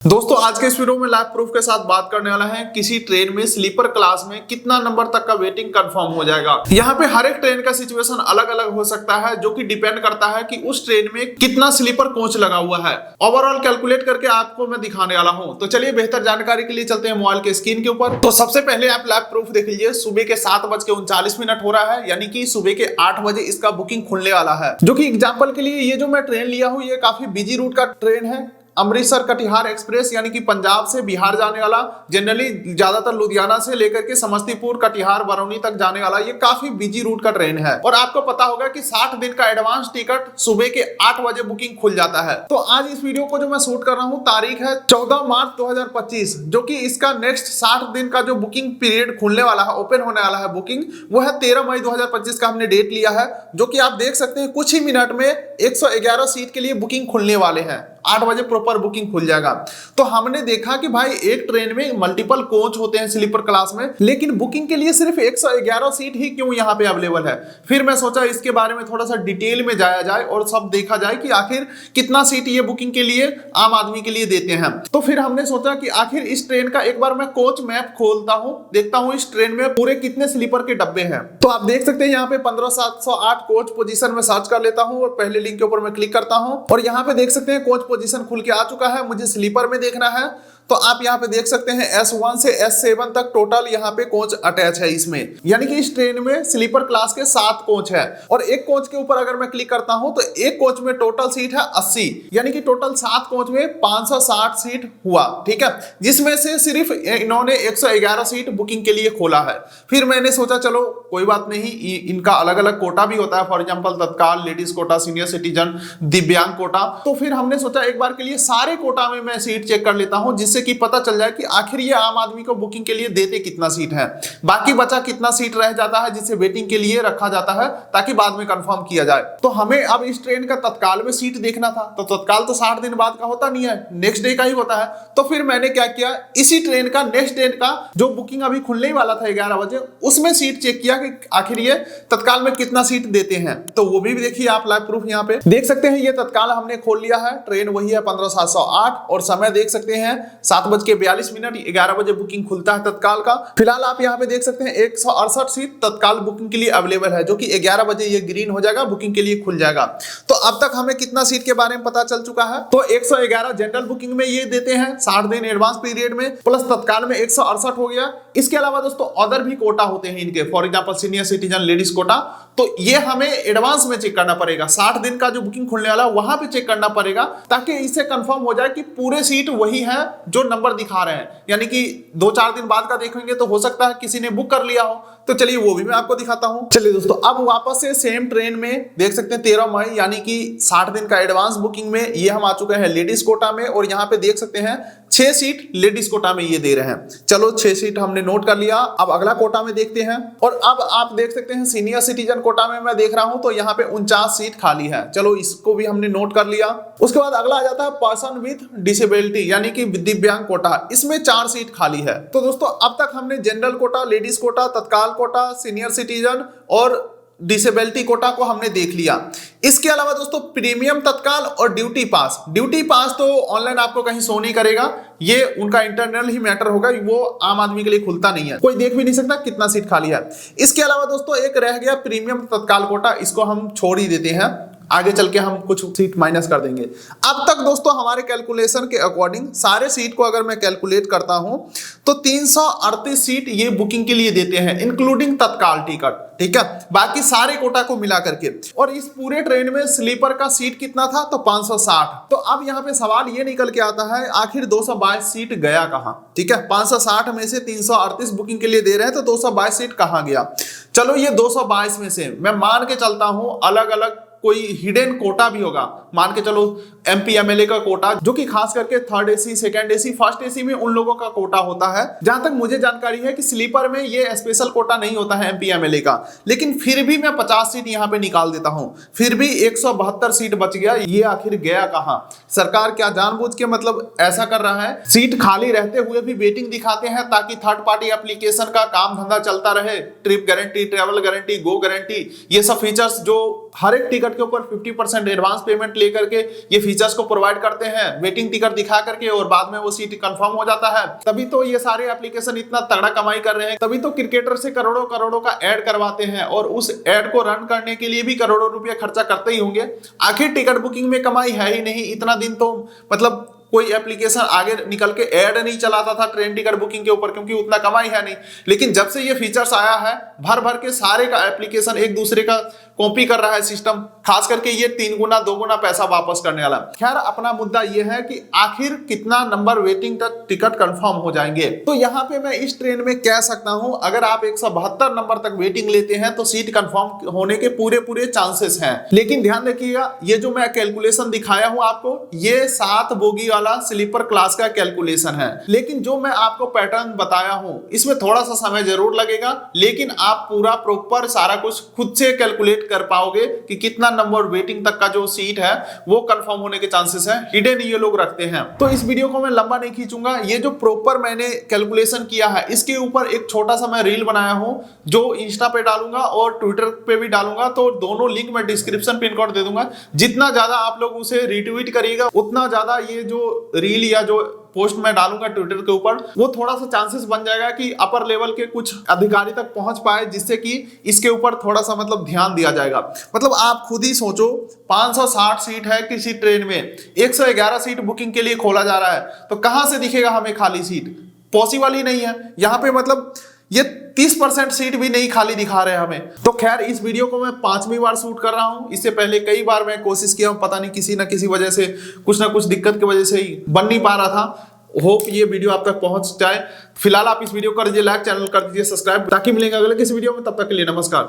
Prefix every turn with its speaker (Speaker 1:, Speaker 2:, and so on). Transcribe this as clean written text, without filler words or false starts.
Speaker 1: दोस्तों आज के इस वीडियो में लाइव प्रूफ के साथ बात करने वाला है किसी ट्रेन में स्लीपर क्लास में कितना नंबर तक का वेटिंग कंफर्म हो जाएगा। यहाँ पे हर एक ट्रेन का सिचुएशन अलग अलग हो सकता है जो कि डिपेंड करता है कि उस ट्रेन में कितना स्लीपर कोच लगा हुआ है। ओवरऑल कैलकुलेट करके आपको मैं दिखाने वाला हूँ। तो चलिए बेहतर जानकारी के लिए चलते हैं मोबाइल के स्क्रीन के ऊपर। तो सबसे पहले आप लाइव प्रूफ देख लीजिए। सुबह के 7:39 हो रहा है, यानी कि सुबह के 8 बजे इसका बुकिंग खुलने वाला है। जो कि एग्जाम्पल के लिए ये जो मैं ट्रेन लिया हूँ ये काफी बिजी रूट का ट्रेन है। अमृतसर कटिहार एक्सप्रेस, यानी कि पंजाब से बिहार जाने वाला, जनरली ज्यादातर लुधियाना से लेकर के समस्तीपुर कटिहार बरौनी तक जाने वाला ये काफी बिजी रूट का ट्रेन है। और आपको पता होगा कि 60 दिन का एडवांस टिकट सुबह के 8 बजे बुकिंग खुल जाता है। तो आज इस वीडियो को जो मैं शूट कर रहा हूँ तारीख है 14 मार्च 2025, जो कि इसका नेक्स्ट 60 दिन का जो बुकिंग पीरियड खुलने वाला है, ओपन होने वाला है बुकिंग, वो है 13 मई 2025 का हमने डेट लिया है। जो कि आप देख सकते हैं कुछ ही मिनट में 111 सीट के लिए बुकिंग खुलने वाले हैं। 8 बजे प्रॉपर बुकिंग खुल जाएगा। तो हमने देखा कि भाई एक ट्रेन में मल्टीपल कोच होते हैं स्लीपर क्लास में, लेकिन बुकिंग के लिए सिर्फ 111 सीट ही क्यों यहाँ पे अवेलेबल है। फिर मैं सोचा इसके बारे में थोड़ा सा डिटेल में जाया जाए और सब देखा जाए कि आखिर कितना सीट ये बुकिंग के लिए आम आदमी के लिए देते हैं। तो फिर हमने सोचा कि आखिर इस ट्रेन का एक बार मैं कोच मैप खोलता हूँ, देखता हूँ इस ट्रेन में पूरे कितने स्लीपर के डब्बे हैं। तो आप देख सकते हैं यहाँ पे 15708 कोच पोजीशन में सर्च कर लेता हूँ और पहले लिंक के ऊपर मैं क्लिक करता हूँ और यहाँ पे देख सकते हैं कोच पोजीशन खुल के आ चुका है। मुझे स्लीपर में देखना है तो आप यहाँ पे देख सकते हैं S1 से S7 तक टोटल यहाँ पे कोच अटैच है इसमें, यानी कि इस ट्रेन में स्लीपर क्लास के 7 कोच है। और एक कोच के ऊपर अगर मैं क्लिक करता हूं तो एक कोच में टोटल सीट है 80, यानी कि टोटल 7 कोच में 560 सीट हुआ। ठीक है, जिसमें से सिर्फ इन्होंने 111 सीट बुकिंग के लिए खोला है। फिर मैंने सोचा चलो कोई बात नहीं, इनका अलग अलग कोटा भी होता है, फॉर एग्जाम्पल तत्काल, लेडीज कोटा, सीनियर सिटीजन, दिव्यांग कोटा। तो फिर हमने सोचा एक बार के लिए सारे कोटा में मैं सीट चेक कर लेता हूं, जिससे कि पता चल जाए कि आखिर ये आम आदमी को बुकिंग के लिए देते कितना सीट है, बाकी बचा कितना सीट रह जाता है जिसे वेटिंग के लिए रखा जाता है ताकि बाद में कंफर्म किया जाए। तो हमें अब इस ट्रेन का तत्काल में सीट देखना था। तो तत्काल तो 60 दिन बाद का होता नहीं है, नेक्स्ट डे का ही होता है। तो फिर मैंने क्या किया, इसी ट्रेन का नेक्स्ट डे का जो बुकिंग अभी खुलने ही वाला था 11 बजे, उसमें सीट चेक किया कि आखिर ये तत्काल में कितना सीट देते हैं। तो वो भी देखिए आप लाइव प्रूफ यहाँ पे देख सकते हैं। ये तत्काल हमने खोल लिया है, ट्रेन वही है 15708 और समय देख सकते हैं 7:42, 11 बजे बुकिंग खुलता है तत्काल का। फिलहाल आप यहाँ पे देख सकते हैं 168 सीट तत्काल बुकिंग के लिए अवेलेबल है, जो कि 11 बजे ये ग्रीन हो जाएगा, बुकिंग के लिए खुल जाएगा। तो अब तक हमें कितना सीट के बारे में पता चल चुका है। तो 111 जनरल बुकिंग में ये देते हैं 60 दिन एडवांस पीरियड में, प्लस तत्काल में 168 हो गया। इसके अलावा दोस्तों अदर भी कोटा होते हैं इनके, for example senior citizen, ladies quota. तो ये हमें एडवांस में चेक करना पड़ेगा, 60 दिन का जो बुकिंग खुलने वाला है वहां पे चेक करना पड़ेगा, ताकि इससे कंफर्म हो जाए कि पूरे सीट वही है जो नंबर दिखा रहे हैं। यानी कि 2-4 दिन बाद का देखेंगे तो हो सकता है किसी ने बुक कर लिया हो। तो चलिए वो भी मैं आपको दिखाता हूं। चलिए दोस्तों अब वापस से सेम ट्रेन में देख सकते हैं 13 मई, यानी कि 60 दिन का एडवांस बुकिंग में ये हम आ चुके हैं लेडीज कोटा में। और यहाँ पे देख सकते हैं 6 सीट लेडीज कोटा में ये दे रहे हैं। चलो 6 सीट हमने नोट कर लिया। अब अगला कोटा में देखते हैं। और अब आप देख सकते हैं सीनियर सिटीजन कोटा में मैं देख रहा हूं तो यहाँ पे 49 सीट खाली है। चलो इसको भी हमने नोट कर लिया। उसके बाद अगला आ जाता है पर्सन विद डिसेबिलिटी, यानी कि दिव्यांग कोटा, इसमें 4 सीट खाली है। तो दोस्तों अब तक हमने जनरल कोटा, लेडीज कोटा, तत्काल कोटा, सीनियर सिटीजन और डिसेबिलिटी कोटा को हमने देख लिया। इसके अलावा दोस्तों प्रीमियम तत्काल और ड्यूटी पास तो ऑनलाइन आपको कहीं शो नहीं करेगा, ये उनका इंटरनल ही मैटर होगा, वो आम आदमी के लिए खुलता नहीं है, कोई देख भी नहीं सकता कितना सीट खाली है। इसके अलावा दोस्तों एक रह गया प्रीमियम तत्काल कोटा, इसको हम छोड़ ही देते हैं, आगे चल के हम कुछ सीट माइनस कर देंगे। अब तक दोस्तों हमारे कैलकुलेशन के अकॉर्डिंग सारे सीट को अगर मैं कैलकुलेट करता हूं तो 338 सीट ये बुकिंग के लिए देते हैं, इंक्लूडिंग तत्काल टिकट। ठीक है, बाकी सारे कोटा को मिला करके। और इस पूरे ट्रेन में स्लीपर का सीट कितना था, तो 560। तो अब यहाँ पे सवाल ये निकल के आता है आखिर 222 सीट गया कहां। ठीक है, 560 में से 338 बुकिंग के लिए दे रहे हैं तो 222 सीट कहां गया। चलो ये 222 में से मैं मान के चलता हूं अलग अलग कोई हिडन कोटा भी होगा, मान के चलो एमपी एमएलए का कोटा, जो कि खास करके 3rd AC, 2nd AC, 1st AC में उन लोगों का कोटा होता है। जहां तक मुझे जानकारी है कि स्लीपर में ये स्पेशल कोटा नहीं होता है एमपी एमएलए का, लेकिन फिर भी मैं 50 सीट यहां पे निकाल देता हूं, फिर भी 172 सीट बच गया। ये आखिर गया कहां? सरकार क्या जानबूझ के मतलब ऐसा कर रहा है, सीट खाली रहते हुए भी वेटिंग दिखाते हैं ताकि थर्ड पार्टी एप्लीकेशन का काम धंधा चलता रहे, ट्रिप गारंटी, ट्रेवल गारंटी, गो गारंटी, ये सब फीचर्स जो हर एक टिकट के ऊपर 50% एडवांस पेमेंट लेकर के ये फीचर्स को प्रोवाइड करते हैं, वेटिंग टिकट दिखा करके, और बाद में वो सीट कंफर्म हो जाता है। तभी तो ये सारे एप्लीकेशन इतना तगड़ा कमाई कर रहे हैं, तभी तो क्रिकेटर से करोड़ों करोड़ों का ऐड करवाते हैं, और उस ऐड को रन करने के लिए भी करोड़ों रुपया खर्चा करते ही होंगे। आखिर टिकट बुकिंग में कमाई है ही नहीं। इतना दिन तो मतलब कोई एप्लीकेशन आगे निकल के ऐड नहीं चलाता था ट्रेन टिकट बुकिंग के ऊपर, क्योंकि उतना कमाई है नहीं। लेकिन जब से ये फीचर्स आया है, भर भर के सारे का एप्लीकेशन एक दूसरे का कॉपी कर रहा है सिस्टम, खास करके ये 3 गुना 2 गुना पैसा वापस करने वाला। खैर, अपना मुद्दा ये है कि आखिर कितना नंबर वेटिंग तक टिकट कंफर्म हो जाएंगे। तो यहाँ पे मैं इस ट्रेन में कह सकता हूं, अगर आप 172 नंबर तक वेटिंग लेते हैं तो सीट कंफर्म होने के पूरे चांसेस हैं। लेकिन ध्यान रखिएगा, ये जो मैं कैलकुलेशन दिखाया हूं आपको, ये 7 बोगी वाला स्लीपर क्लास का कैलकुलेशन है। लेकिन जो मैं आपको पैटर्न बताया हूं, इसमें थोड़ा सा समय जरूर लगेगा, लेकिन आप पूरा प्रॉपर सारा कुछ खुद से कैलकुलेट कर पाओगे कि कितना नंबर वेटिंग तक का जो सीट है वो कंफर्म होने के चांसेस है। हिडन ये लोग रखते हैं। तो इस वीडियो को मैं लंबा नहीं खींचूंगा। ये जो प्रॉपर मैंने कैलकुलेशन किया है, इसके ऊपर एक छोटा सा मैं रील बनाया हूं, जो इंस्टा पे डालूंगा और ट्विटर पे भी डालूंगा। तो दोनों लिंक मैं डिस्क्रिप्शन पिन कोड दे दूंगा। जितना ज्यादा आप लोग उसे रिट्वीट करिएगा, उतना ज्यादा ये जो रील या जो पोस्ट मैं डालूंगा ट्विटर के ऊपर, वो थोड़ा सा चांसेस बन जाएगा कि अपर लेवल के कुछ अधिकारी तक पहुंच पाए, जिससे कि इसके ऊपर थोड़ा सा मतलब ध्यान दिया जाएगा। मतलब आप खुद ही सोचो, 560 सीट है किसी ट्रेन में, 111 सीट बुकिंग के लिए खोला जा रहा है, तो कहां से दिखेगा हमें खाली सीट? पॉसिबल ही नहीं है। यहाँ पे मतलब ये 30% सीट भी नहीं खाली दिखा रहे हमें। तो खैर, इस वीडियो को मैं 5वीं बार शूट कर रहा हूं। इससे पहले कई बार मैं कोशिश किया हूं, पता नहीं किसी ना किसी वजह से, कुछ ना कुछ दिक्कत की वजह से ही बन नहीं पा रहा था। होप ये वीडियो आप तक पहुंच जाए। फिलहाल आप इस वीडियो को कर दीजिए लाइक, चैनल कर दीजिए सब्सक्राइब, ताकि मिलेंगे अगले किसी वीडियो में। तब तक के लिए नमस्कार।